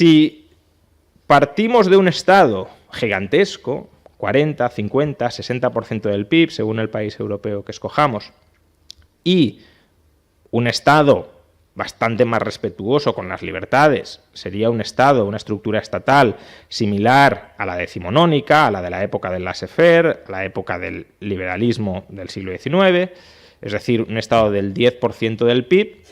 Si partimos de un Estado gigantesco, 40, 50, 60% del PIB, según el país europeo que escojamos, y un Estado bastante más respetuoso con las libertades, sería un Estado, una estructura estatal similar a la decimonónica, a la de la época del laissez-faire, a la época del liberalismo del siglo XIX, es decir, un Estado del 10% del PIB,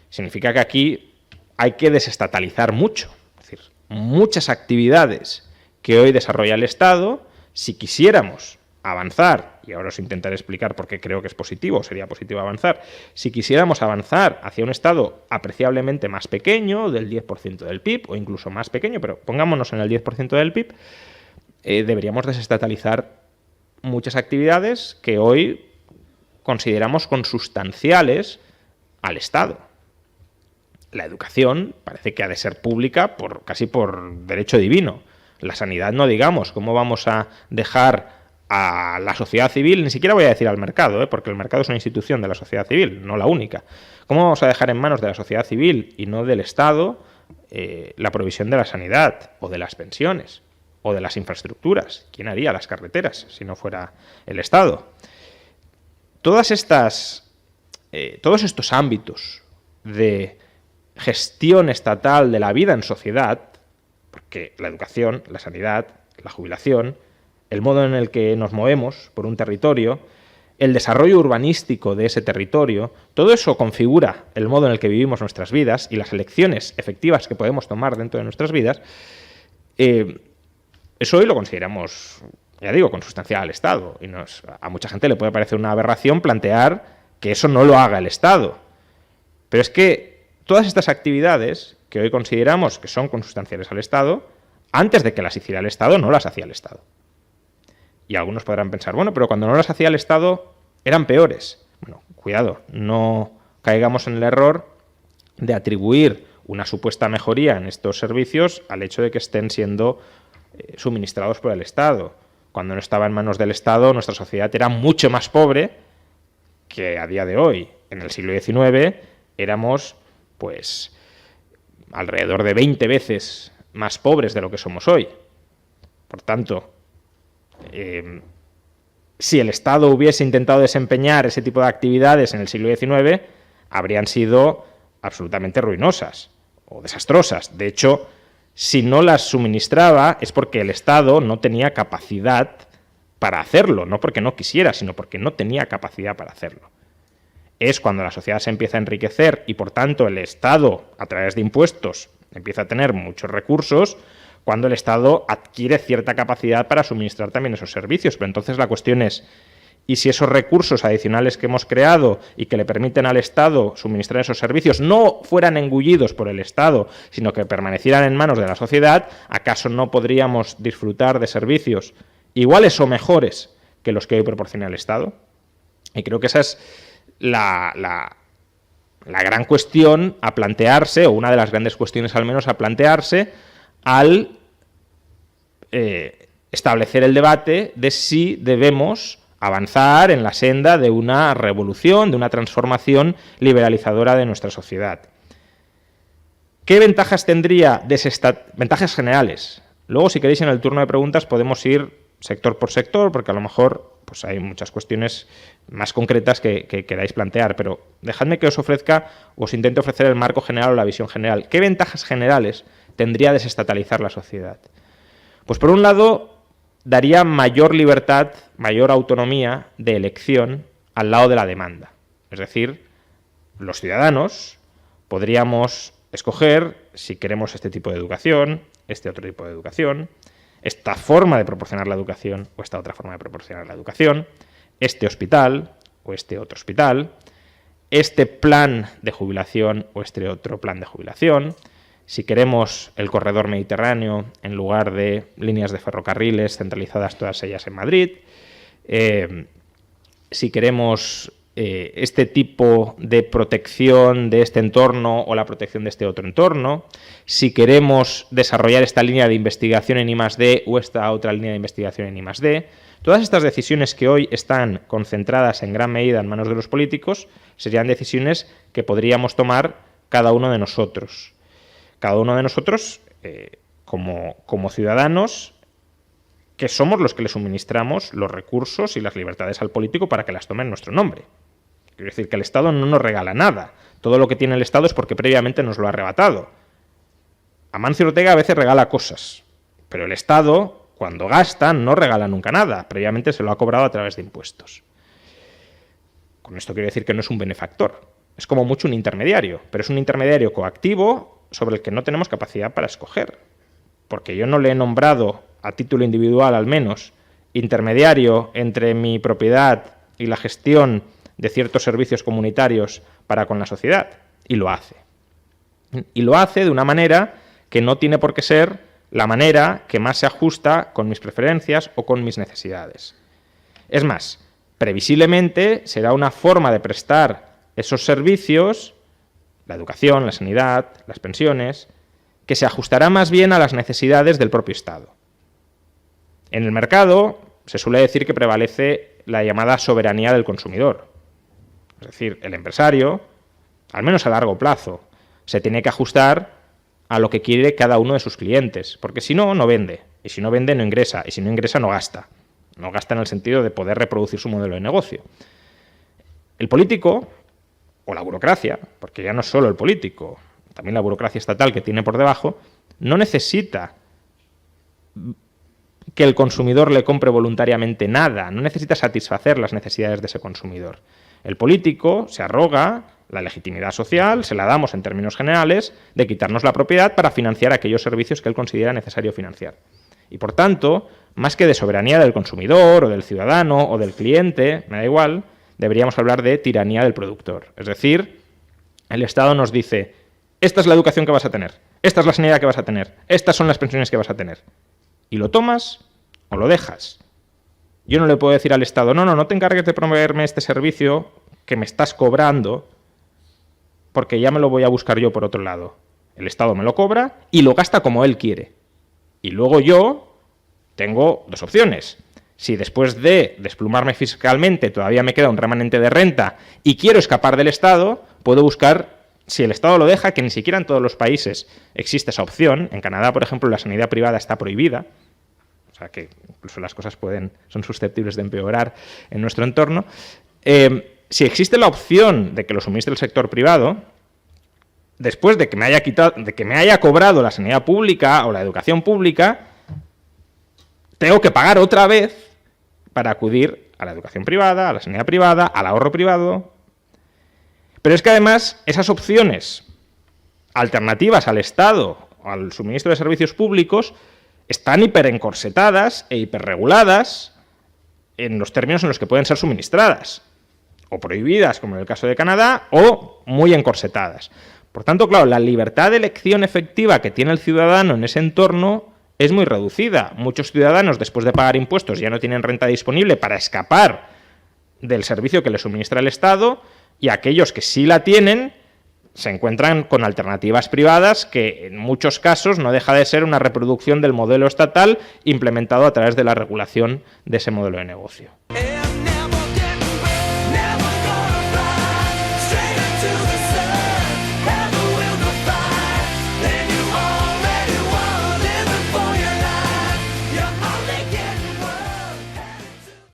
significa que aquí hay que desestatalizar mucho. Es decir, muchas actividades que hoy desarrolla el Estado, si quisiéramos avanzar, y ahora os intentaré explicar por qué creo que es positivo, sería positivo avanzar, si quisiéramos avanzar hacia un Estado apreciablemente más pequeño, del 10% del PIB, o incluso más pequeño, pero pongámonos en el 10% del PIB, deberíamos desestatalizar muchas actividades que hoy consideramos consustanciales al Estado. La educación parece que ha de ser pública casi por derecho divino. La sanidad no digamos. ¿Cómo vamos a dejar a la sociedad civil, ni siquiera voy a decir al mercado, porque el mercado es una institución de la sociedad civil, no la única? ¿Cómo vamos a dejar en manos de la sociedad civil y no del Estado la provisión de la sanidad o de las pensiones o de las infraestructuras? ¿Quién haría las carreteras si no fuera el Estado? Todos estos ámbitos de gestión estatal de la vida en sociedad, porque la educación, la sanidad, la jubilación, el modo en el que nos movemos por un territorio, el desarrollo urbanístico de ese territorio, todo eso configura el modo en el que vivimos nuestras vidas y las elecciones efectivas que podemos tomar dentro de nuestras vidas. Eso hoy lo consideramos, ya digo, consustancial al Estado. Y a mucha gente le puede parecer una aberración plantear que eso no lo haga el Estado. Pero es que todas estas actividades que hoy consideramos que son consustanciales al Estado, antes de que las hiciera el Estado, no las hacía el Estado. Y algunos podrán pensar, bueno, pero cuando no las hacía el Estado eran peores. Bueno, cuidado, no caigamos en el error de atribuir una supuesta mejoría en estos servicios al hecho de que estén siendo suministrados por el Estado. Cuando no estaba en manos del Estado, nuestra sociedad era mucho más pobre que a día de hoy. En el siglo XIX éramos, pues, alrededor de 20 veces más pobres de lo que somos hoy. Por tanto, si el Estado hubiese intentado desempeñar ese tipo de actividades en el siglo XIX, habrían sido absolutamente ruinosas o desastrosas. De hecho, si no las suministraba es porque el Estado no tenía capacidad para hacerlo, no porque no quisiera, sino porque no tenía capacidad para hacerlo. Es cuando la sociedad se empieza a enriquecer y, por tanto, el Estado, a través de impuestos, empieza a tener muchos recursos, cuando el Estado adquiere cierta capacidad para suministrar también esos servicios. Pero entonces la cuestión es, ¿y si esos recursos adicionales que hemos creado y que le permiten al Estado suministrar esos servicios no fueran engullidos por el Estado, sino que permanecieran en manos de la sociedad, acaso no podríamos disfrutar de servicios iguales o mejores que los que hoy proporciona el Estado? Y creo que esa es la gran cuestión a plantearse, o una de las grandes cuestiones al menos a plantearse, al establecer el debate de si debemos avanzar en la senda de una revolución, de una transformación liberalizadora de nuestra sociedad. ¿Qué ventajas tendría? Ventajas generales. Luego, si queréis, en el turno de preguntas podemos ir sector por sector, porque a lo mejor pues hay muchas cuestiones más concretas que queráis plantear, pero dejadme que os intente ofrecer el marco general o la visión general. ¿Qué ventajas generales tendría desestatalizar la sociedad? Pues por un lado, daría mayor libertad, mayor autonomía de elección al lado de la demanda. Es decir, los ciudadanos podríamos escoger si queremos este tipo de educación, este otro tipo de educación, esta forma de proporcionar la educación o esta otra forma de proporcionar la educación, este hospital o este otro hospital, este plan de jubilación o este otro plan de jubilación, si queremos el corredor mediterráneo en lugar de líneas de ferrocarriles centralizadas todas ellas en Madrid, si queremos este tipo de protección de este entorno o la protección de este otro entorno, si queremos desarrollar esta línea de investigación en I+D o esta otra línea de investigación en I+D. Todas estas decisiones que hoy están concentradas en gran medida en manos de los políticos serían decisiones que podríamos tomar cada uno de nosotros. Cada uno de nosotros como ciudadanos, que somos los que le suministramos los recursos y las libertades al político para que las tome en nuestro nombre. Quiero decir que el Estado no nos regala nada. Todo lo que tiene el Estado es porque previamente nos lo ha arrebatado. Amancio Ortega a veces regala cosas, pero el Estado, cuando gasta, no regala nunca nada. Previamente se lo ha cobrado a través de impuestos. Con esto quiero decir que no es un benefactor. Es como mucho un intermediario, pero es un intermediario coactivo sobre el que no tenemos capacidad para escoger. Porque yo no le he nombrado, a título individual al menos, intermediario entre mi propiedad y la gestión de ciertos servicios comunitarios para con la sociedad. Y lo hace. Y lo hace de una manera que no tiene por qué ser la manera que más se ajusta con mis preferencias o con mis necesidades. Es más, previsiblemente será una forma de prestar esos servicios, la educación, la sanidad, las pensiones, que se ajustará más bien a las necesidades del propio Estado. En el mercado se suele decir que prevalece la llamada soberanía del consumidor. Es decir, el empresario, al menos a largo plazo, se tiene que ajustar a lo que quiere cada uno de sus clientes, porque si no, no vende, y si no vende, no ingresa, y si no ingresa, no gasta. No gasta en el sentido de poder reproducir su modelo de negocio. El político, o la burocracia, porque ya no es solo el político, también la burocracia estatal que tiene por debajo, no necesita que el consumidor le compre voluntariamente nada, no necesita satisfacer las necesidades de ese consumidor. El político se arroga la legitimidad social, se la damos en términos generales, de quitarnos la propiedad para financiar aquellos servicios que él considera necesario financiar. Y por tanto, más que de soberanía del consumidor o del ciudadano o del cliente, me da igual, deberíamos hablar de tiranía del productor. Es decir, el Estado nos dice, esta es la educación que vas a tener, esta es la sanidad que vas a tener, estas son las pensiones que vas a tener. Y lo tomas o lo dejas. Yo no le puedo decir al Estado, no te encargues de proveerme este servicio que me estás cobrando, porque ya me lo voy a buscar yo por otro lado. El Estado me lo cobra y lo gasta como él quiere. Y luego yo tengo dos opciones. Si después de desplumarme fiscalmente todavía me queda un remanente de renta y quiero escapar del Estado, puedo buscar, si el Estado lo deja, que ni siquiera en todos los países existe esa opción. En Canadá, por ejemplo, la sanidad privada está prohibida. O sea que incluso las cosas son susceptibles de empeorar en nuestro entorno. Si existe la opción de que lo suministre el sector privado, después de que me haya cobrado la sanidad pública o la educación pública, tengo que pagar otra vez para acudir a la educación privada, a la sanidad privada, al ahorro privado. Pero es que además esas opciones alternativas al Estado o al suministro de servicios públicos están hiperencorsetadas e hiperreguladas en los términos en los que pueden ser suministradas, o prohibidas, como en el caso de Canadá, o muy encorsetadas. Por tanto, claro, la libertad de elección efectiva que tiene el ciudadano en ese entorno es muy reducida. Muchos ciudadanos, después de pagar impuestos, ya no tienen renta disponible para escapar del servicio que les suministra el Estado, y aquellos que sí la tienen se encuentran con alternativas privadas que en muchos casos no deja de ser una reproducción del modelo estatal implementado a través de la regulación de ese modelo de negocio.